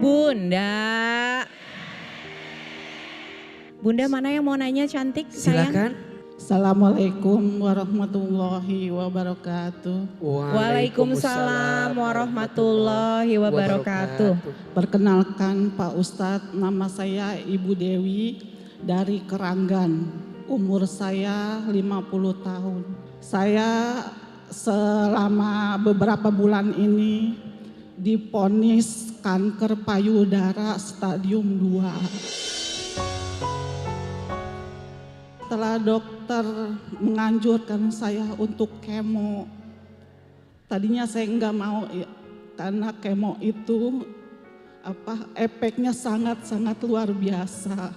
Bunda. Bunda mana yang mau nanya cantik? Silakan. Assalamualaikum warahmatullahi wabarakatuh. Waalaikumsalam warahmatullahi wabarakatuh. Perkenalkan Pak Ustadz, nama saya Ibu Dewi dari Keranggan. Umur saya 50 tahun. Saya selama beberapa bulan ini divonis kanker payudara stadium 2. Setelah dokter menganjurkan saya untuk kemo, tadinya saya nggak mau karena kemo itu efeknya sangat-sangat luar biasa.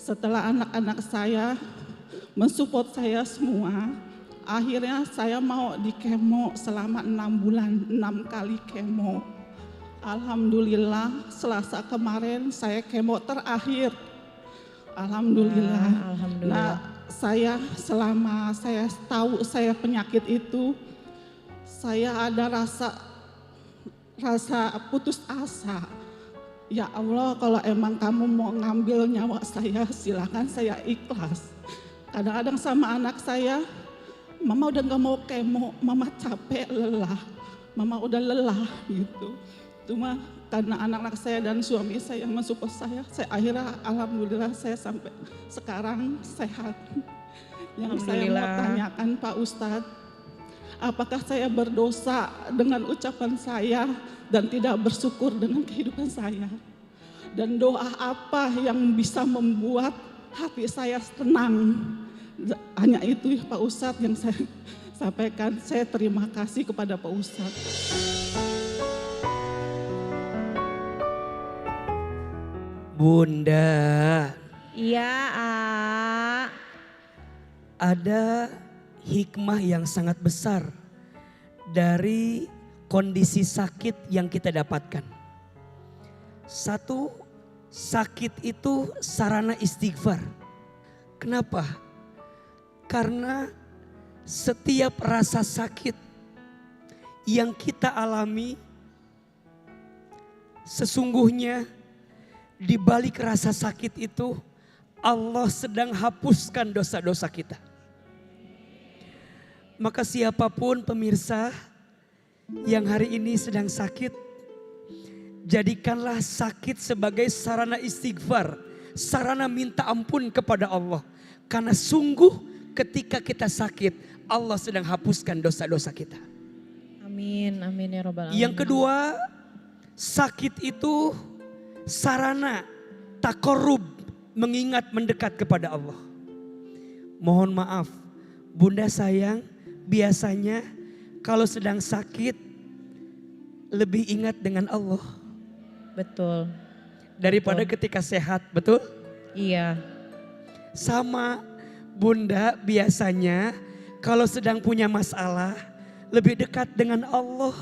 Setelah anak-anak saya mensupport saya semua, akhirnya saya mau di kemo selama 6 bulan, 6 kali kemo. Alhamdulillah Selasa kemarin saya kemo terakhir. Alhamdulillah. Alhamdulillah. Nah, selama saya tahu saya penyakit itu, saya ada rasa putus asa. Ya Allah, kalau emang kamu mau ngambil nyawa saya, silakan, saya ikhlas. Kadang-kadang sama anak saya, mama udah gak mau kemo, mama capek, lelah. Mama udah lelah gitu. Cuma karena anak-anak saya dan suami saya yang mensupport saya akhirnya alhamdulillah saya sampai sekarang sehat. Yang saya mau tanyakan Pak Ustadz, apakah saya berdosa dengan ucapan saya dan tidak bersyukur dengan kehidupan saya? Dan doa apa yang bisa membuat hati saya tenang? Hanya itu Pak Ustadz yang saya sampaikan. Saya terima kasih kepada Pak Ustadz. Bunda. Iya, Ada hikmah yang sangat besar dari kondisi sakit yang kita dapatkan. Satu, sakit itu sarana istighfar. Kenapa? Karena setiap rasa sakit yang kita alami, sesungguhnya di balik rasa sakit itu Allah sedang hapuskan dosa-dosa kita. Maka siapapun pemirsa yang hari ini sedang sakit, jadikanlah sakit sebagai sarana istighfar, sarana minta ampun kepada Allah. Karena sungguh ketika kita sakit, Allah sedang hapuskan dosa-dosa kita. amin, amin ya robbal alamin. Yang kedua, sakit itu sarana takorub, mengingat mendekat kepada Allah. Mohon maaf, Bunda sayang, biasanya kalau sedang sakit lebih ingat dengan Allah. Betul. Daripada ketika sehat, betul? Iya. Sama Bunda biasanya kalau sedang punya masalah lebih dekat dengan Allah.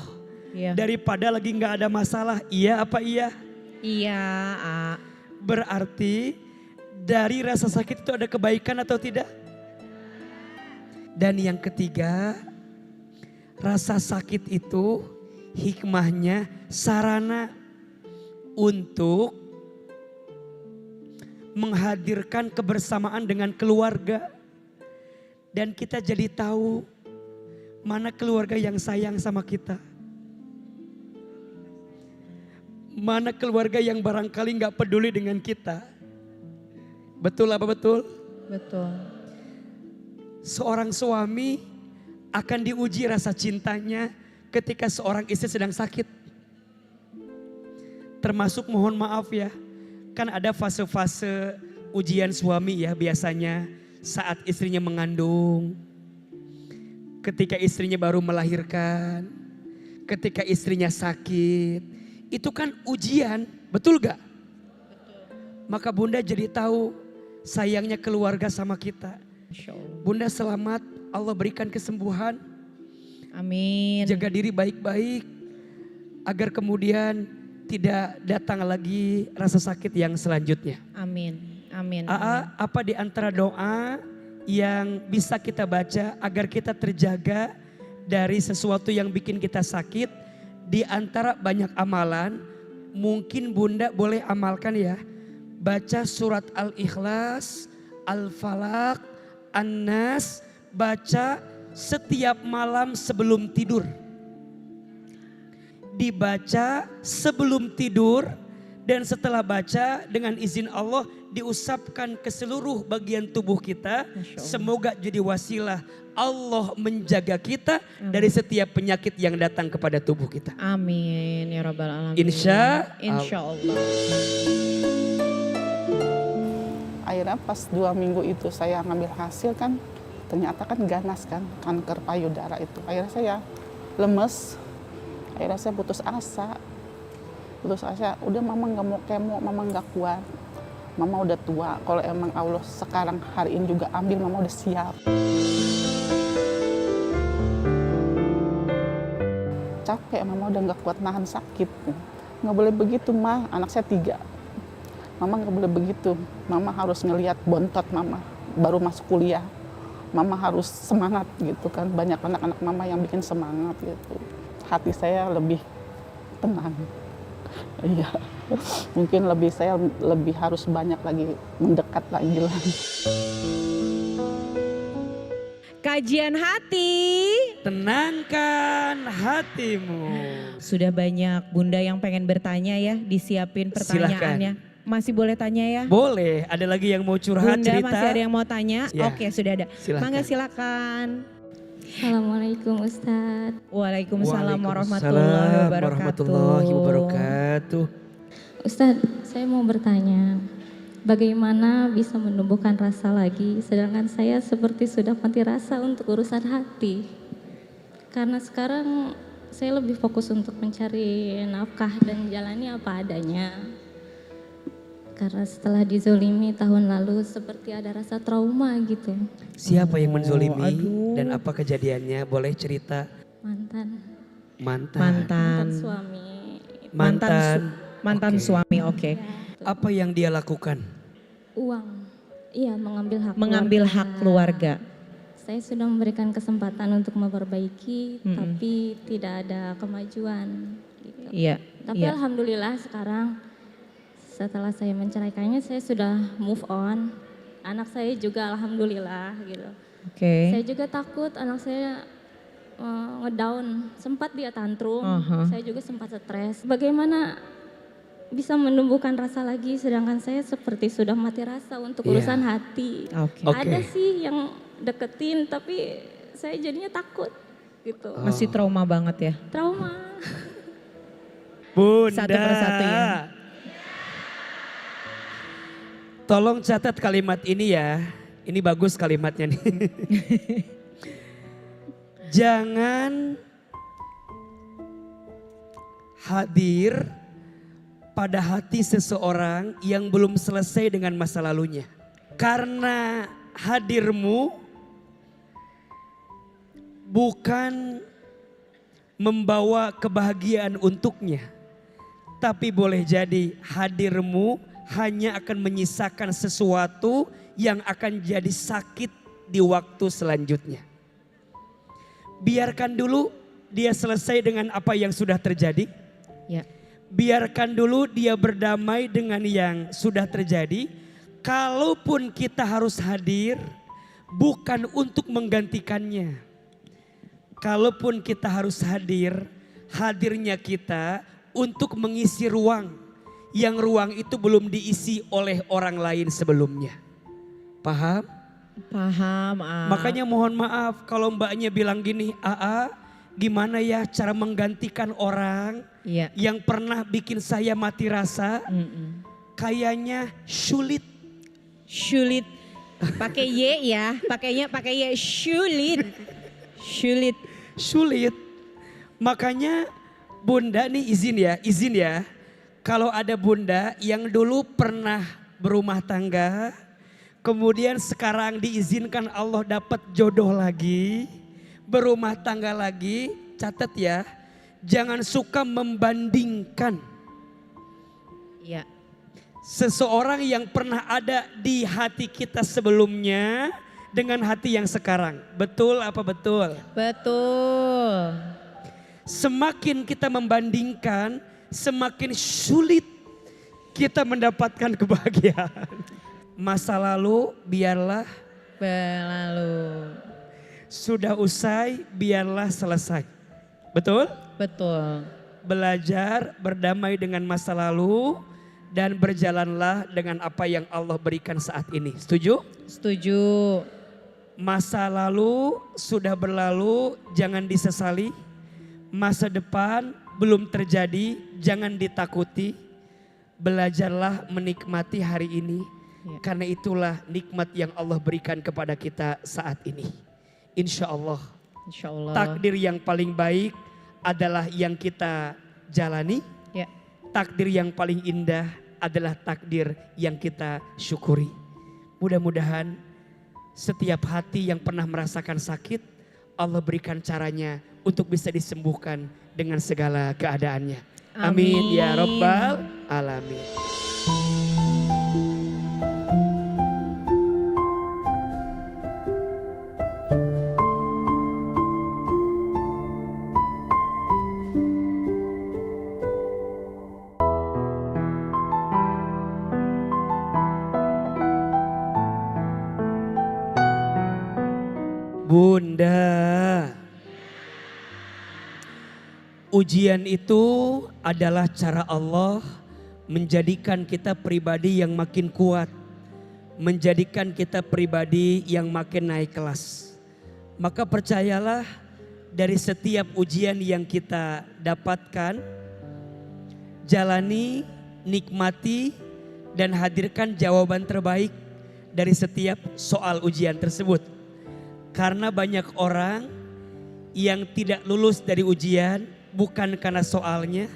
Iya. Daripada lagi nggak ada masalah. Iya apa iya? Iya, Berarti dari rasa sakit itu ada kebaikan atau tidak? Dan yang ketiga, rasa sakit itu hikmahnya sarana untuk menghadirkan kebersamaan dengan keluarga. Dan kita jadi tahu mana keluarga yang sayang sama kita. Mana keluarga yang barangkali gak peduli dengan kita. Betul apa betul? betul. Seorang suami akan diuji rasa cintanya ketika seorang istri sedang sakit. Termasuk mohon maaf ya, kan ada fase-fase ujian suami ya biasanya saat istrinya mengandung. Ketika istrinya baru melahirkan, ketika istrinya sakit. Itu kan ujian, betul gak? Betul. Maka Bunda jadi tahu sayangnya keluarga sama kita. Bunda selamat, Allah berikan kesembuhan. Amin. Jaga diri baik-baik agar kemudian tidak datang lagi rasa sakit yang selanjutnya. Amin. Amin. Apa di antara doa yang bisa kita baca agar kita terjaga dari sesuatu yang bikin kita sakit? Di antara banyak amalan, mungkin Bunda boleh amalkan ya. Baca surat Al-Ikhlas, Al-Falaq, An-Nas, baca setiap malam sebelum tidur. Dibaca sebelum tidur dan setelah baca dengan izin Allah diusapkan ke seluruh bagian tubuh kita. Semoga jadi wasilah Allah menjaga kita dari setiap penyakit yang datang kepada tubuh kita. Amin ya rabbal alamin. Insya Allah. Akhirnya pas 2 minggu itu saya ngambil hasil kan, ternyata kan ganas kan, kanker payudara itu. Akhirnya saya lemes, akhirnya saya putus asa. Udah mama nggak mau kemo, mama nggak kuat. Mama udah tua, kalau emang Allah sekarang hari ini juga ambil, mama udah siap. Capek, mama udah nggak kuat nahan sakit. Nggak boleh begitu mah, anak saya 3. Mama nggak boleh begitu, mama harus ngelihat bontot mama, baru masuk kuliah. Mama harus semangat gitu kan, banyak anak-anak mama yang bikin semangat gitu. Hati saya lebih tenang. Iya, mungkin saya lebih harus banyak lagi mendekat lagi. Kajian hati. tenangkan hatimu. Sudah banyak Bunda yang pengen bertanya ya, disiapin pertanyaannya. Masih boleh tanya ya? Boleh, ada lagi yang mau curhat Bunda cerita? masih ada yang mau tanya? Ya. Oke, sudah ada. Silakan. Mangga silakan. Assalamualaikum Ustadz. Waalaikumsalam warahmatullahi wabarakatuh. Ustadz, saya mau bertanya, bagaimana bisa menumbuhkan rasa lagi sedangkan saya seperti sudah mati rasa untuk urusan hati? Karena sekarang saya lebih fokus untuk mencari nafkah dan jalani apa adanya. Karena setelah dizolimi tahun lalu seperti ada rasa trauma gitu. Siapa yang menzolimi dan apa kejadiannya? Boleh cerita? Mantan suami. Mantan Oke. suami, oke. Apa yang dia lakukan? Uang. Iya, Mengambil hak keluarga. Saya sudah memberikan kesempatan untuk memperbaiki, tapi tidak ada kemajuan. Gitu. Iya. Tapi iya. alhamdulillah sekarang setelah saya menceraikannya, saya sudah move on. Anak saya juga alhamdulillah gitu. Oke. Saya juga takut anak saya ngedown, sempat dia tantrum, saya juga sempat stres. Bagaimana bisa menumbuhkan rasa lagi sedangkan saya seperti sudah mati rasa untuk urusan hati. Oke. Ada sih yang deketin tapi saya jadinya takut gitu. Masih trauma banget ya? Trauma. Bunda. Satu persatu ya. Tolong catat kalimat ini ya. Ini bagus kalimatnya nih. Jangan hadir pada hati seseorang yang belum selesai dengan masa lalunya. Karena hadirmu bukan membawa kebahagiaan untuknya. Tapi boleh jadi hadirmu hanya akan menyisakan sesuatu yang akan jadi sakit di waktu selanjutnya. Biarkan dulu dia selesai dengan apa yang sudah terjadi. Ya. Biarkan dulu dia berdamai dengan yang sudah terjadi. Kalaupun kita harus hadir, bukan untuk menggantikannya. Kalaupun kita harus hadir, hadirnya kita untuk mengisi ruang. Yang ruang itu belum diisi oleh orang lain sebelumnya. Paham? Paham. Makanya mohon maaf kalau mbaknya bilang gini, gimana ya cara menggantikan orang Iya. yang pernah bikin saya mati rasa? Kayaknya sulit. Sulit. Pakai Y ya, pakainya pakai Y. Sulit. Sulit. Sulit. Makanya Bunda nih izin ya. Kalau ada Bunda yang dulu pernah berumah tangga, kemudian sekarang diizinkan Allah dapat jodoh lagi, berumah tangga lagi, catat ya, jangan suka membandingkan. Iya. Seseorang yang pernah ada di hati kita sebelumnya dengan hati yang sekarang. Betul apa betul? Betul. Semakin kita membandingkan, semakin sulit kita mendapatkan kebahagiaan. Masa lalu biarlah Berlalu. sudah usai, biarlah selesai. Betul? Betul. Belajar berdamai dengan masa lalu dan berjalanlah dengan apa yang Allah berikan saat ini. Setuju? Setuju. Masa lalu sudah berlalu, jangan disesali. Masa depan belum terjadi, jangan ditakuti. Belajarlah menikmati hari ini. Ya. Karena itulah nikmat yang Allah berikan kepada kita saat ini. Insya Allah. Insya Allah. Takdir yang paling baik adalah yang kita jalani. Ya. Takdir yang paling indah adalah takdir yang kita syukuri. Mudah-mudahan setiap hati yang pernah merasakan sakit, Allah berikan caranya untuk bisa disembuhkan dengan segala keadaannya. Amin ya Rabbal Alamin. Bunda, ujian itu adalah cara Allah menjadikan kita pribadi yang makin kuat, menjadikan kita pribadi yang makin naik kelas. Maka percayalah, dari setiap ujian yang kita dapatkan, jalani, nikmati, dan hadirkan jawaban terbaik dari setiap soal ujian tersebut. Karena banyak orang yang tidak lulus dari ujian bukan karena soalnya,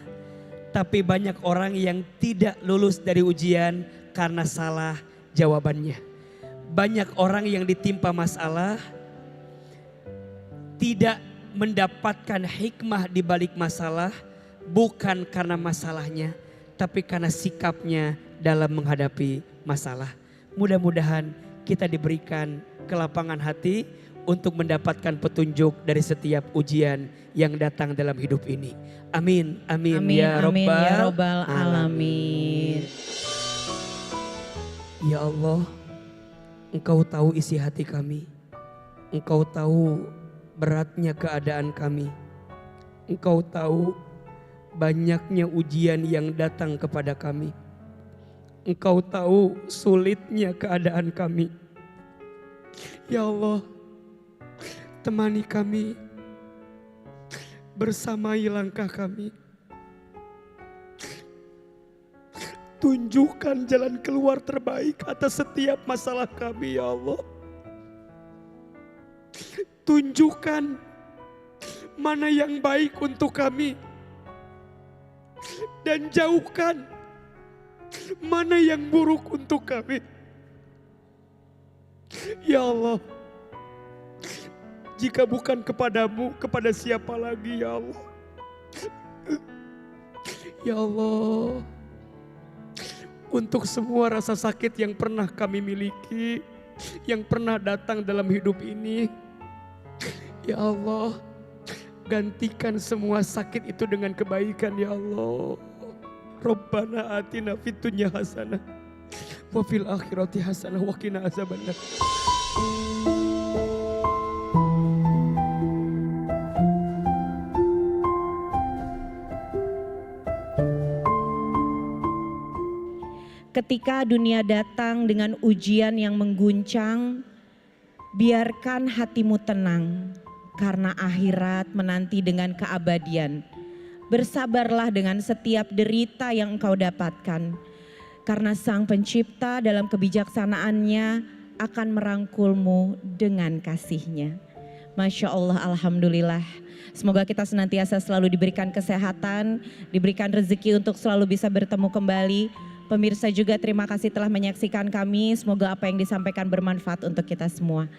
tapi banyak orang yang tidak lulus dari ujian karena salah jawabannya. Banyak orang yang ditimpa masalah tidak mendapatkan hikmah di balik masalah bukan karena masalahnya, tapi karena sikapnya dalam menghadapi masalah. Mudah-mudahan kita diberikan kelapangan hati untuk mendapatkan petunjuk dari setiap ujian yang datang dalam hidup ini. Amin, amin, Amin, ya amin Rabbal ya Rabbal Alamin. Ya Allah, Engkau tahu isi hati kami. Engkau tahu beratnya keadaan kami. Engkau tahu banyaknya ujian yang datang kepada kami. Engkau tahu sulitnya keadaan kami. Ya Allah, temani kami, bersamai langkah kami. Tunjukkan jalan keluar terbaik atas setiap masalah kami ya Allah. Tunjukkan mana yang baik untuk kami. Dan jauhkan mana yang buruk untuk kami. Ya Allah, jika bukan kepadamu, kepada siapa lagi ya Allah? Ya Allah, untuk semua rasa sakit yang pernah kami miliki, yang pernah datang dalam hidup ini, ya Allah, gantikan semua sakit itu dengan kebaikan ya Allah. Rabbana atina fid dunya hasanah wa fil akhirati hasanah wa qina azabannar. Ketika dunia datang dengan ujian yang mengguncang, biarkan hatimu tenang karena akhirat menanti dengan keabadian. Bersabarlah dengan setiap derita yang engkau dapatkan, karena Sang Pencipta dalam kebijaksanaannya akan merangkulmu dengan kasih-Nya. Masya Allah, alhamdulillah. Semoga kita senantiasa selalu diberikan kesehatan, diberikan rezeki untuk selalu bisa bertemu kembali. Pemirsa juga terima kasih telah menyaksikan kami. Semoga apa yang disampaikan bermanfaat untuk kita semua.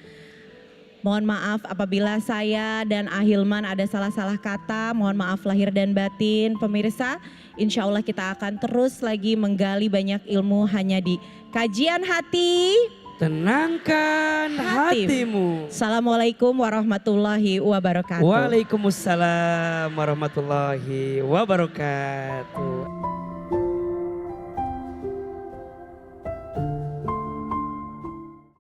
Mohon maaf apabila saya dan Ahilman ada salah-salah kata. Mohon maaf lahir dan batin. Pemirsa, insya Allah kita akan terus lagi menggali banyak ilmu hanya di Kajian Hati tenangkan hatimu. Assalamualaikum warahmatullahi wabarakatuh. Waalaikumsalam warahmatullahi wabarakatuh.